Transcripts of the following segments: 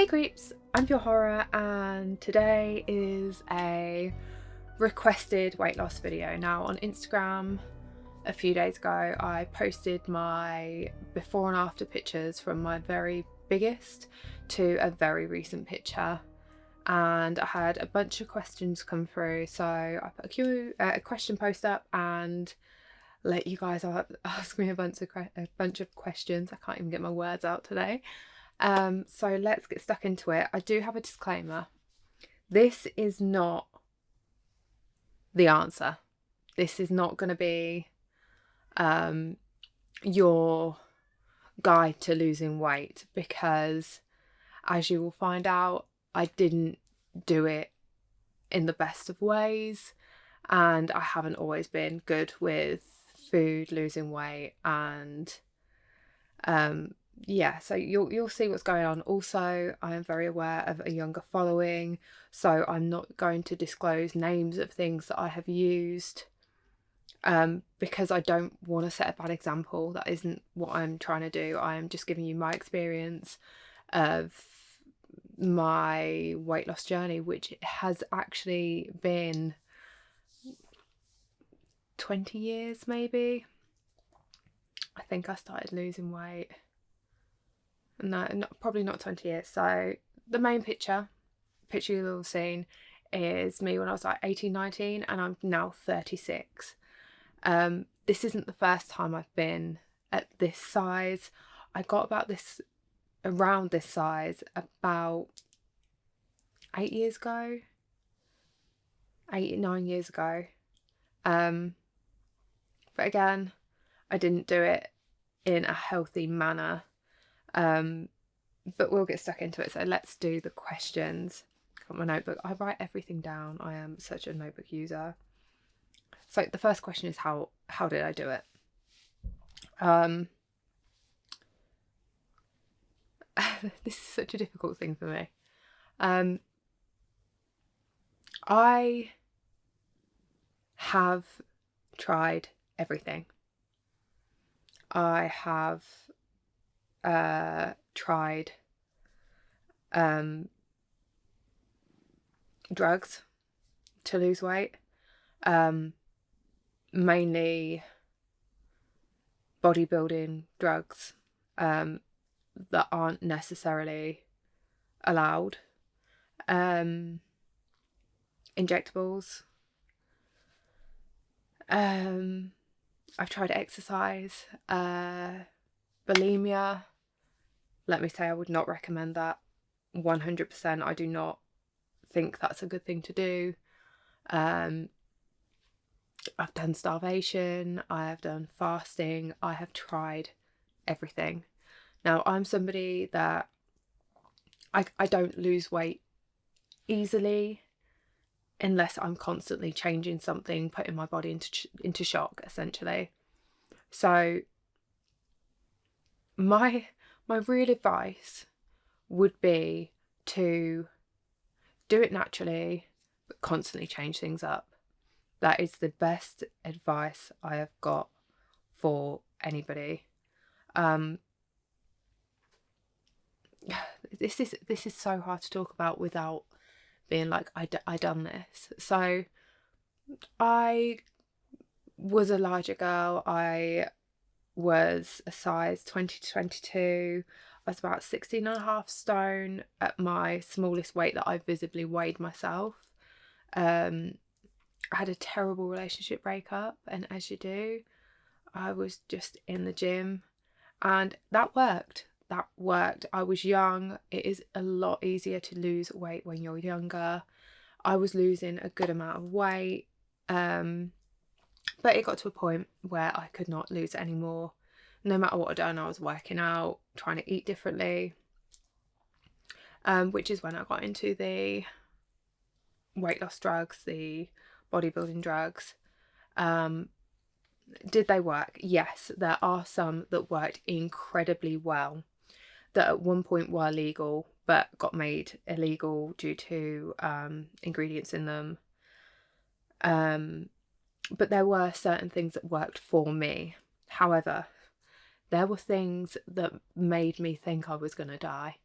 Hey creeps, I'm Pure Horror and today is a requested weight loss video. Now on Instagram a few days ago I posted my before and after pictures from my very biggest to a very recent picture, and I had a bunch of questions come through, so I put a question post up and let you guys ask me a bunch of questions. I can't even get my words out today. So let's get stuck into it. I do have a disclaimer. This is not the answer. This is not going to be your guide to losing weight, because as you will find out, I didn't do it in the best of ways, and I haven't always been good with food, losing weight, and yeah, so you'll see what's going on. Also, I am very aware of a younger following, so I'm not going to disclose names of things that I have used, because I don't want to set a bad example. That isn't what I'm trying to do. I am just giving you my experience of my weight loss journey, which has actually been 20 years maybe. I think I started losing weight. No, probably not 20 years. So the main picture you'll have seen is me when I was like 18, 19, and I'm now 36. This isn't the first time I've been at this size. I got around this size about 8 years ago, 9 years ago. But again, I didn't do it in a healthy manner. But we'll get stuck into it. So let's do the questions. Got my notebook. I write everything down. I am such a notebook user. So the first question is how did I do it? This is such a difficult thing for me. I have tried everything. I have tried drugs to lose weight, mainly bodybuilding drugs that aren't necessarily allowed, injectables. I've tried exercise, bulimia. Let me say I would not recommend that 100%. I do not think that's a good thing to do. I've done starvation, I have done fasting, I have tried everything. Now, I'm somebody that I don't lose weight easily unless I'm constantly changing something, putting my body into shock, essentially. So my real advice would be to do it naturally, but constantly change things up. That is the best advice I have got for anybody. This is so hard to talk about without being like, I done this. So I was a larger girl. I was a size 20 to 22. I was about 16.5 stone at my smallest weight that I visibly weighed myself. I had a terrible relationship breakup, and as you do, I was just in the gym, and that worked. I was young. It is a lot easier to lose weight when you're younger. I was losing a good amount of weight, but it got to a point where I could not lose it anymore. No matter what I'd done, I was working out, trying to eat differently, which is when I got into the weight loss drugs, the bodybuilding drugs. Did they work? Yes, there are some that worked incredibly well, that at one point were legal but got made illegal due to ingredients in them. But there were certain things that worked for me. However, there were things that made me think I was going to die.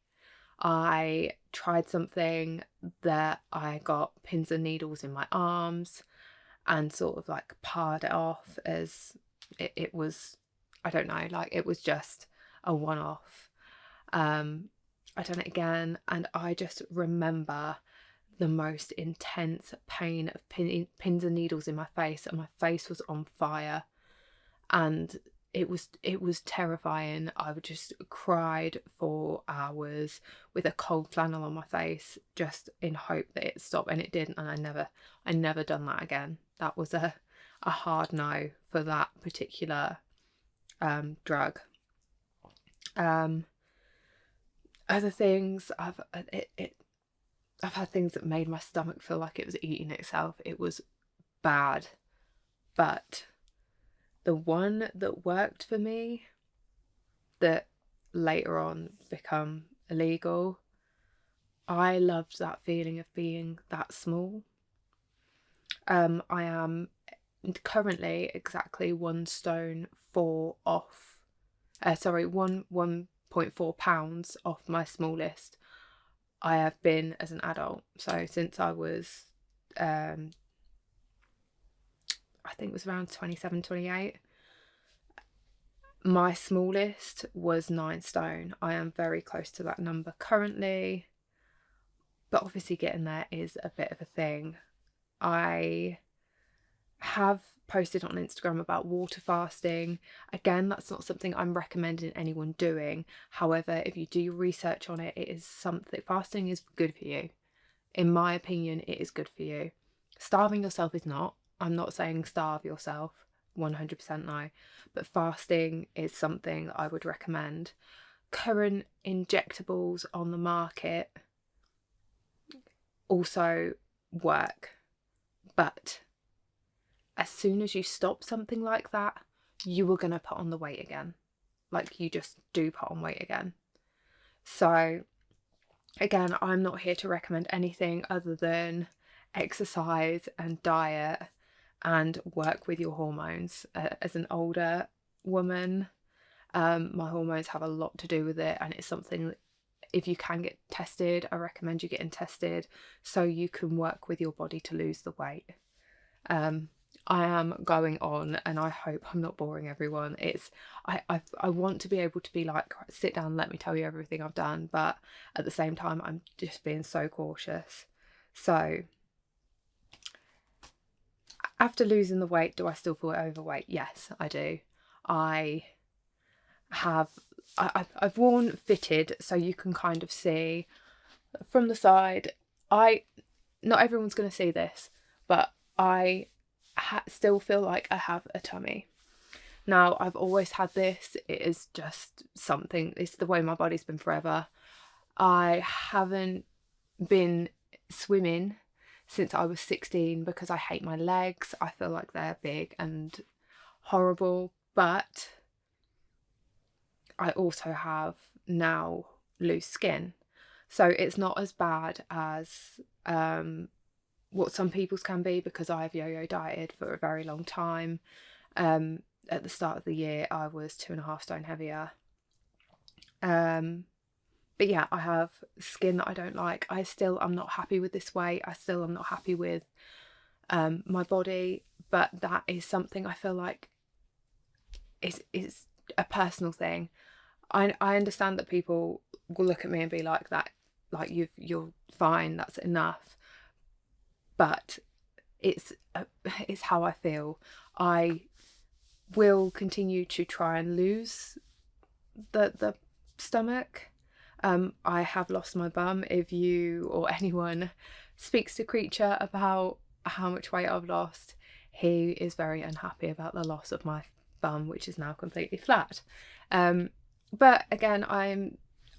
I tried something that I got pins and needles in my arms and sort of like pared it off, as it was, I don't know, like it was just a one-off. I done it again, and I just remember the most intense pain of pins and needles in my face, and my face was on fire, and it was terrifying. I would just cried for hours with a cold flannel on my face, just in hope that it stopped, and it didn't. And I never done that again. That was a hard no for that particular drug. Other things, I've had things that made my stomach feel like it was eating itself. It was bad, but the one that worked for me, that later on become illegal, I loved that feeling of being that small. I am currently exactly 1.4 pounds off my smallest I have been as an adult. So since I was, I think it was around 27, 28, my smallest was 9 stone. I am very close to that number currently, but obviously getting there is a bit of a thing. I have posted on Instagram about water fasting. Again, that's not something I'm recommending anyone doing. However, if you do your research on it, it is something, fasting is good for you. In my opinion, it is good for you. Starving yourself is not. I'm not saying starve yourself, 100% no, but fasting is something that I would recommend. Current injectables on the market also work, but as soon as you stop something like that, you are going to put on the weight again. Like, you just do put on weight again. So again, I'm not here to recommend anything other than exercise and diet and work with your hormones. As an older woman, my hormones have a lot to do with it, and it's something that, if you can get tested, I recommend you getting tested so you can work with your body to lose the weight. I am going on, and I hope I'm not boring everyone. I want to be able to be like, sit down, let me tell you everything I've done, but at the same time, I'm just being so cautious. So after losing the weight, do I still feel overweight? Yes, I do. I've worn fitted, so you can kind of see from the side. Not everyone's going to see this, but I still feel like I have a tummy. Now, I've always had this. It is just something, it's the way my body's been forever. I haven't been swimming since I was 16 because I hate my legs. I feel like they're big and horrible, but I also have now loose skin. So it's not as bad as what some people's can be, because I've yo-yo dieted for a very long time. At the start of the year, I was 2.5 stone heavier. But yeah, I have skin that I don't like. I'm not happy with this weight. I'm not happy with my body, but that is something I feel like is a personal thing. I understand that people will look at me and be like, that, like, you're fine, that's enough. But it's how I feel. I will continue to try and lose the stomach. I have lost my bum. If you or anyone speaks to Creature about how much weight I've lost, he is very unhappy about the loss of my bum, which is now completely flat. But again,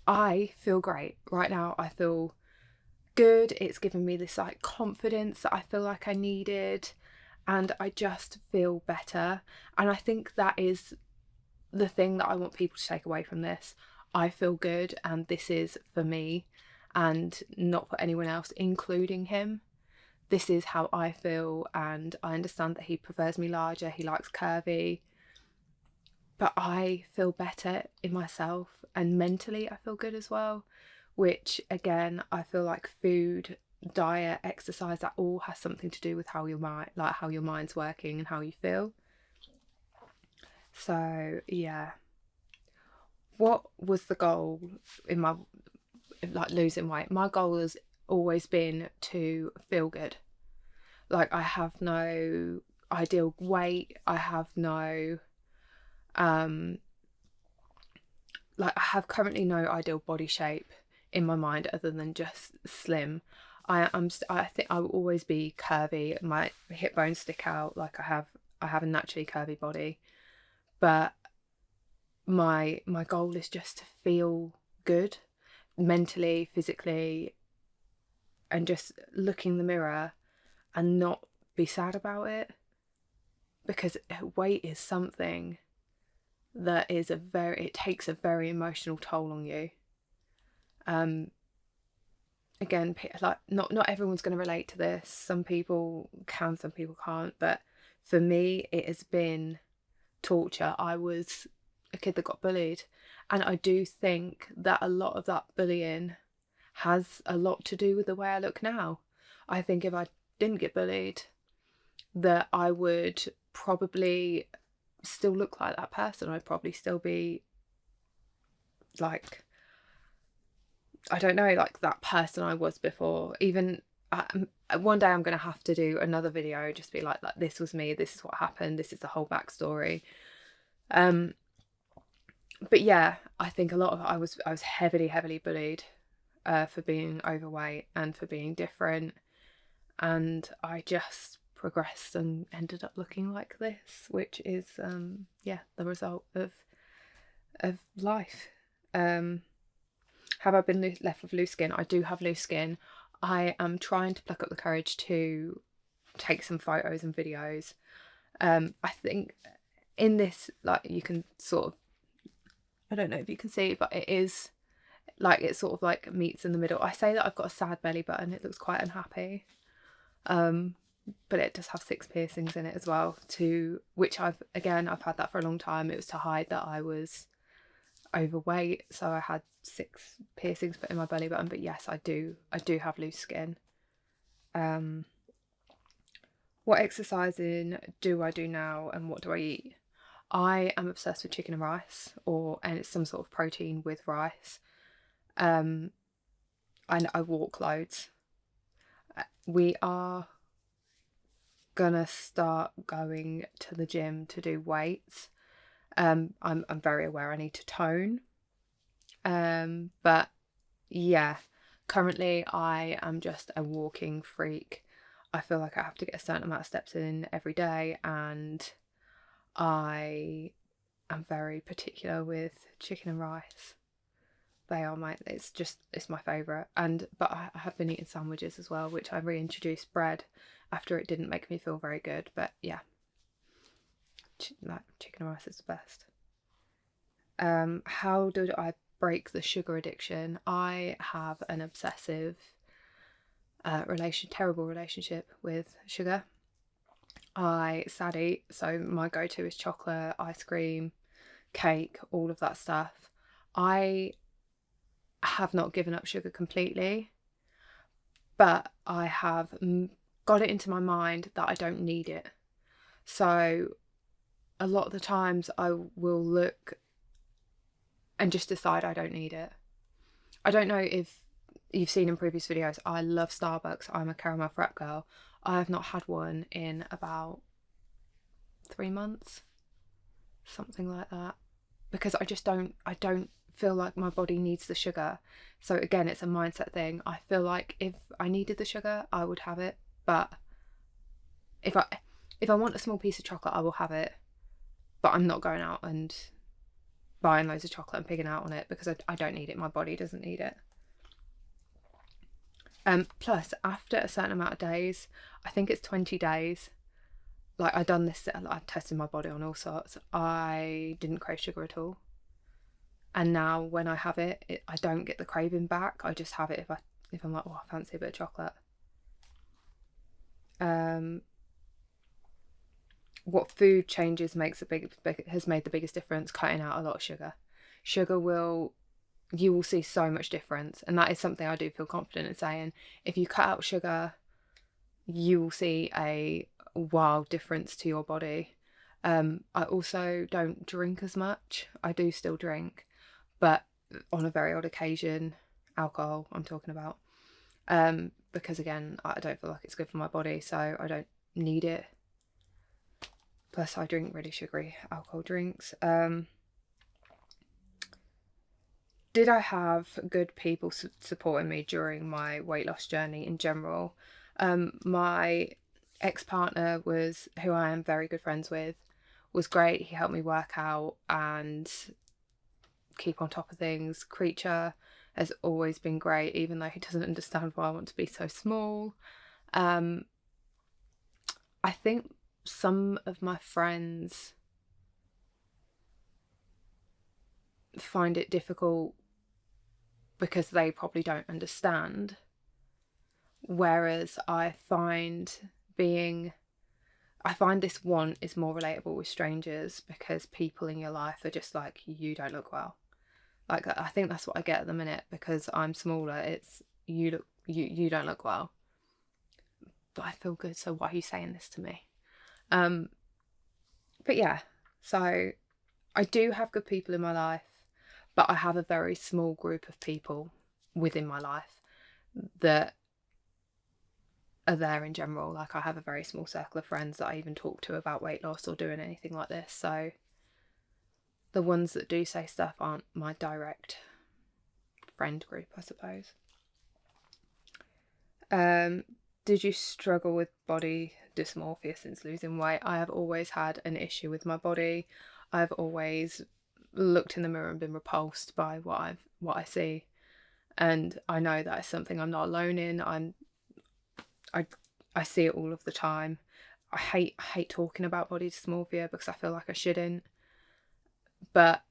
I feel great right now. I feel good. It's given me this like confidence that I feel like I needed, and I just feel better. And I think that is the thing that I want people to take away from this. I feel good, and this is for me and not for anyone else, including him. This is how I feel, and I understand that he prefers me larger, he likes curvy, but I feel better in myself, and mentally I feel good as well, which again, I feel like food, diet, exercise, that all has something to do with how your mind, like how your mind's working and how you feel. So yeah, what was the goal in my, like, losing weight? My goal has always been to feel good. Like, I have no ideal weight. I have no like, I have currently no ideal body shape in my mind other than just slim. I think I will always be curvy. My hip bones stick out. Like, I have a naturally curvy body, but my goal is just to feel good mentally, physically, and just look in the mirror and not be sad about it, because weight is something that is it takes a very emotional toll on you. Again, like, not everyone's going to relate to this. Some people can, some people can't, but for me it has been torture. I was a kid that got bullied, and I do think that a lot of that bullying has a lot to do with the way I look now. I think if I didn't get bullied, that I would probably still look like that person. I'd probably still be like, I don't know, like that person I was before. Even one day I'm going to have to do another video, just be like, this was me, this is what happened, this is the whole backstory. But yeah, I think a lot of it, I was heavily bullied for being overweight and for being different, and I just progressed and ended up looking like this, which is yeah, the result of life. Have I been left with loose skin? I do have loose skin. I am trying to pluck up the courage to take some photos and videos. I think in this, like, you can sort of, I don't know if you can see, but it is like, it sort of like meets in the middle. I say that I've got a sad belly button. It looks quite unhappy. But it does have 6 piercings in it as well, which I've had that for a long time. It was to hide that I was overweight, so I had 6 piercings put in my belly button. But yes, I do have loose skin. What exercising do I do now, and what do I eat? I am obsessed with chicken and rice, and it's some sort of protein with rice. I walk loads. We are gonna start going to the gym to do weights. I'm very aware I need to tone. But yeah, currently I am just a walking freak. I feel like I have to get a certain amount of steps in every day, and I am very particular with chicken and rice. They are it's my favourite. But I have been eating sandwiches as well, which I reintroduced bread after it didn't make me feel very good. But yeah, like, chicken and rice is the best. How do I break the sugar addiction? I have an obsessive terrible relationship with sugar. I sad eat, so my go-to is chocolate, ice cream, cake, all of that stuff. I have not given up sugar completely, but I have got it into my mind that I don't need it. So a lot of the times I will look and just decide I don't need it. I don't know if you've seen in previous videos, I love Starbucks. I'm a caramel frap girl. I have not had one in about 3 months, something like that, because I don't feel like my body needs the sugar. So again, it's a mindset thing. I feel like if I needed the sugar, I would have it, but if I want a small piece of chocolate, I will have it, but I'm not going out and buying loads of chocolate and pigging out on it, because I don't need it. My body doesn't need it. Plus, after a certain amount of days, I think it's 20 days, like, I tested my body on all sorts, I didn't crave sugar at all. And now when I have it, I don't get the craving back. I just have it if I'm like, oh, I fancy a bit of chocolate. What food changes has made the biggest difference? Cutting out a lot of sugar. Sugar will you will see so much difference. And that is something I do feel confident in saying. If you cut out sugar, you will see a wild difference to your body. I also don't drink as much. I do still drink, but on a very odd occasion, alcohol I'm talking about. Because again, I don't feel like it's good for my body, so I don't need it. Plus I drink really sugary alcohol drinks. Did I have good people supporting me during my weight loss journey in general? My ex-partner was, who I am very good friends with, was great. He helped me work out and keep on top of things. Creature has always been great, even though he doesn't understand why I want to be so small. I think some of my friends find it difficult because they probably don't understand. Whereas I find this want is more relatable with strangers, because people in your life are just like, you don't look well. Like, I think that's what I get at the minute, because I'm smaller. It's you don't look well. But I feel good, so why are you saying this to me? But yeah, so I do have good people in my life, but I have a very small group of people within my life that are there in general. Like, I have a very small circle of friends that I even talk to about weight loss or doing anything like this. So the ones that do say stuff aren't my direct friend group, I suppose. Did you struggle with body dysmorphia since losing weight? I have always had an issue with my body. I've always looked in the mirror and been repulsed by what I see, and I know that is something I'm not alone in. I see it all of the time. I hate talking about body dysmorphia because I feel like I shouldn't, but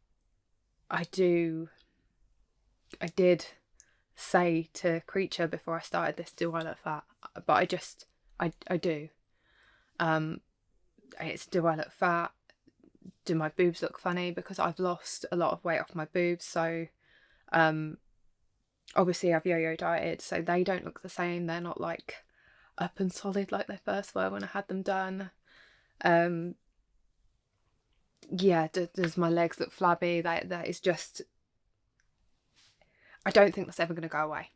I did say to Creature before I started this, do I look fat? But I do. It's, do I look fat? Do my boobs look funny? Because I've lost a lot of weight off my boobs. So obviously I've yo-yo dieted, so they don't look the same. They're not like up and solid like they first were when I had them done. Yeah, does my legs look flabby? That is just, I don't think that's ever going to go away.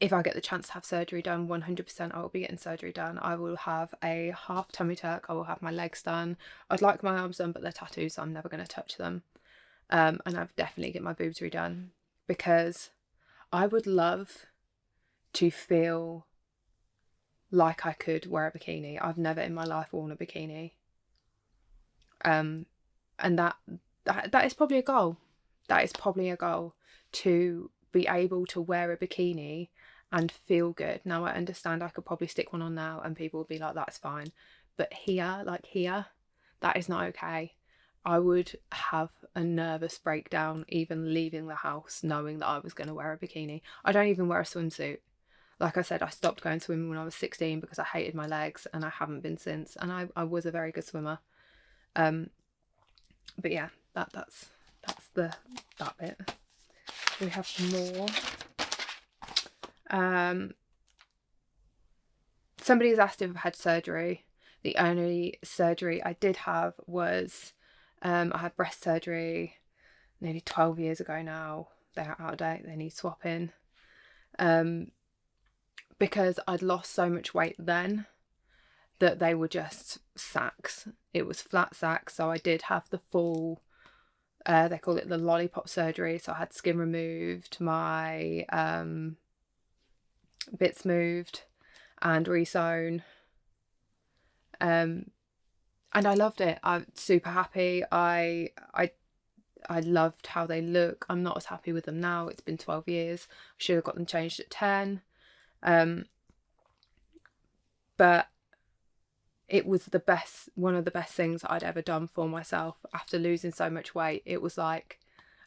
If I get the chance to have surgery done, 100% I will be getting surgery done. I will have a half tummy tuck. I will have my legs done. I'd like my arms done, but they're tattoos, so I'm never going to touch them. And I've definitely get my boobs redone, because I would love to feel like I could wear a bikini. I've never in my life worn a bikini. And that is probably a goal. That is probably a goal, to be able to wear a bikini and feel good. Now, I understand I could probably stick one on now and people would be like, that's fine. But here, that is not okay. I would have a nervous breakdown even leaving the house knowing that I was going to wear a bikini. I don't even wear a swimsuit. Like I said, I stopped going swimming when I was 16 because I hated my legs, and I haven't been since. And I was a very good swimmer. But yeah, that's that bit. We have more. Somebody's asked if I've had surgery. The only surgery I did have was I had breast surgery nearly 12 years ago now. They're out of date, they need swapping. Because I'd lost so much weight then that they were just sacks. It was flat sacks, so I did have the full, they call it the lollipop surgery. So I had skin removed, my bits moved and resewn. And I loved it. I'm super happy. I loved how they look. I'm not as happy with them now. It's been 12 years. I should have got them changed at 10. But it was one of the best things that I'd ever done for myself after losing so much weight. It was like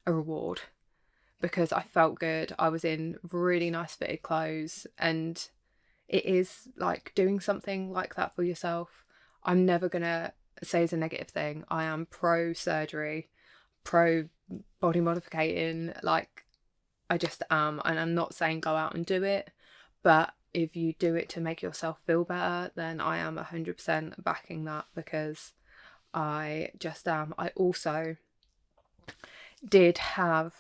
a reward, because I felt good. I was in really nice fitted clothes, and it is like doing something like that for yourself. I'm never gonna say it's a negative thing. I am pro surgery, pro body modificating, like I just am. And I'm not saying go out and do it, but if you do it to make yourself feel better, then I am 100% backing that, because I just am. I also did have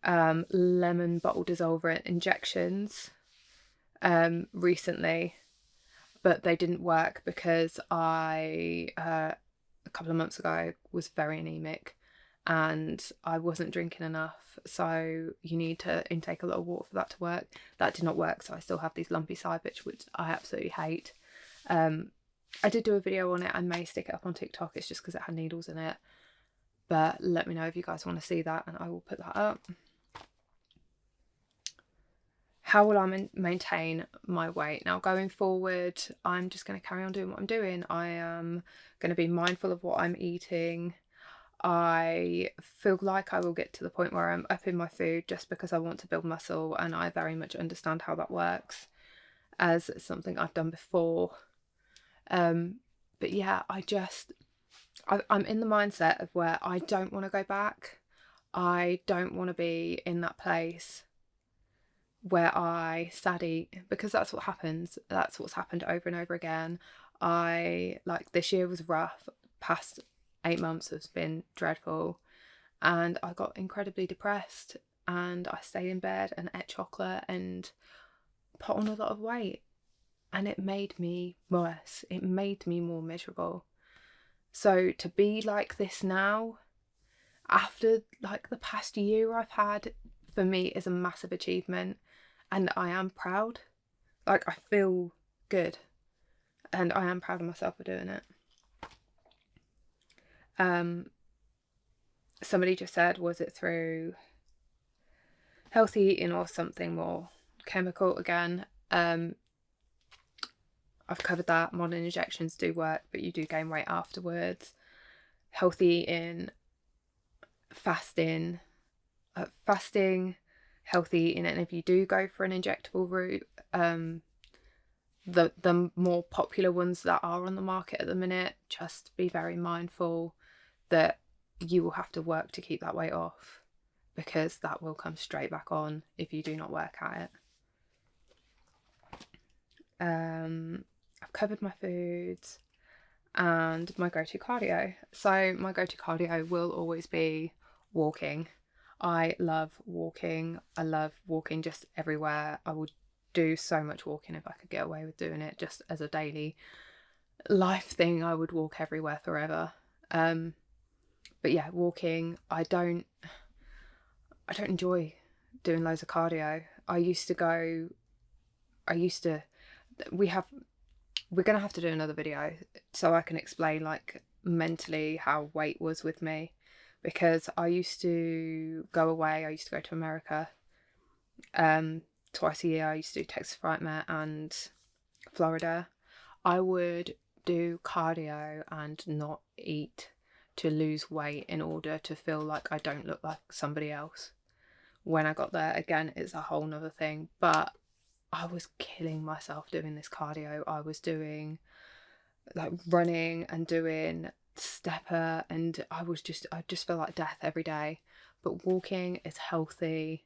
lemon bottle dissolver injections recently, but they didn't work because I a couple of months ago was very anemic and I wasn't drinking enough, so you need to intake a lot of water for that to work. That did not work, so I still have these lumpy side bits, which I absolutely hate. I did do a video on it. I may stick it up on TikTok. It's just because it had needles in it, but let me know if you guys want to see that and I will put that up. How will I maintain my weight? Now, going forward, I'm just going to carry on doing what I'm doing. I am going to be mindful of what I'm eating. I feel like I will get to the point where I'm upping my food just because I want to build muscle, and I very much understand how that works as something I've done before. But yeah, I'm in the mindset of where I don't want to go back. I don't want to be in that place where I sadly, because that's what happens. That's what's happened over and over again. This year was rough. Past 8 months has been dreadful, and I got incredibly depressed, and I stayed in bed and ate chocolate and put on a lot of weight, and it made me worse. It made me more miserable. So to be like this now, after like the past year I've had, for me is a massive achievement, and I am proud. Like, I feel good, and I am proud of myself for doing it. Somebody just said, was it through healthy eating or something more chemical? Again, I've covered that. Modern injections do work, but you do gain weight afterwards. Healthy eating, fasting, healthy eating, and if you do go for an injectable route, the more popular ones that are on the market at the minute, just be very mindful that you will have to work to keep that weight off, because that will come straight back on if you do not work at it. I've covered my foods and my go-to cardio. So my go-to cardio will always be walking. I love walking. I love walking just everywhere. I would do so much walking if I could get away with doing it just as a daily life thing. I would walk everywhere forever. But yeah, walking. I don't enjoy doing loads of cardio. We're gonna have to do another video so I can explain like mentally how weight was with me, because I used to go away. I used to go to America twice a year. I used to do Texas Frightmare and Florida. I would do cardio and not eat to lose weight in order to feel like I don't look like somebody else. When I got there, again, it's a whole nother thing, but I was killing myself doing this cardio. I was doing like running and doing stepper, and I just felt like death every day. But walking is healthy,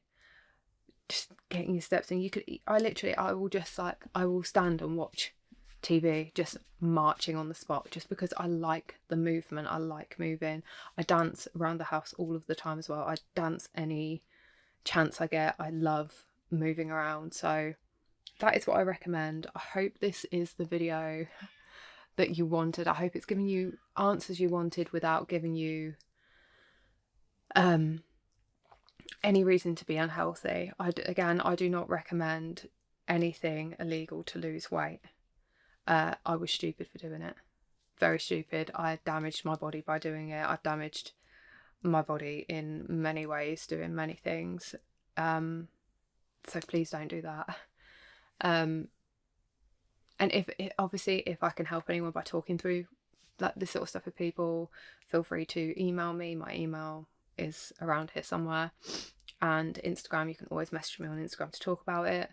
just getting your steps in. I will stand and watch TV just marching on the spot, just because I like the movement. I like moving. I dance around the house all of the time as well. I dance any chance I get. I love moving around. So that is what I recommend. I hope this is the video that you wanted. I hope it's giving you answers you wanted without giving you any reason to be unhealthy. I do not recommend anything illegal to lose weight. I was stupid for doing it. Very stupid. I damaged my body by doing it. I've damaged my body in many ways doing many things. So please don't do that. And if I can help anyone by talking through this sort of stuff with people, feel free to email me. My email is around here somewhere, and Instagram, you can always message me on Instagram to talk about it.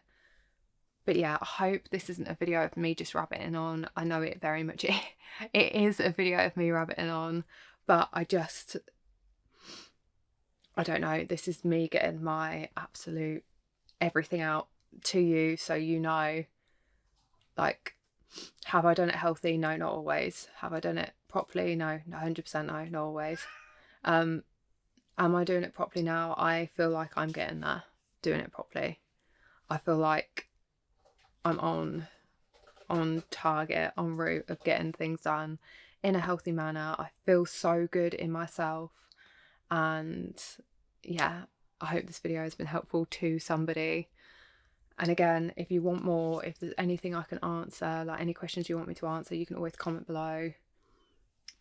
But yeah, I hope this isn't a video of me just rabbiting on. I know it very much it is a video of me rabbiting on, but I just I don't know, this is me getting my absolute everything out to you, so you know, like, have I done it healthy? No, not always. Have I done it properly? No, 100% no, not always. Am I doing it properly now? I feel like I'm getting there, doing it properly. I feel like I'm on target, en route of getting things done in a healthy manner. I feel so good in myself, and yeah, I hope this video has been helpful to somebody. And again, if you want more, if there's anything I can answer, like any questions you want me to answer, you can always comment below.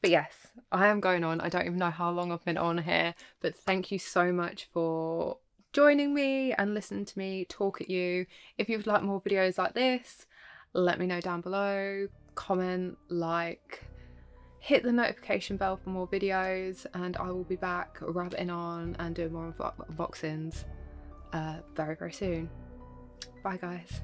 But yes, I am going on. I don't even know how long I've been on here, but thank you so much for joining me and listening to me talk at you. If you'd like more videos like this, let me know down below. Comment, like, hit the notification bell for more videos, and I will be back rabbiting on and doing more unboxings very, very soon. Bye guys.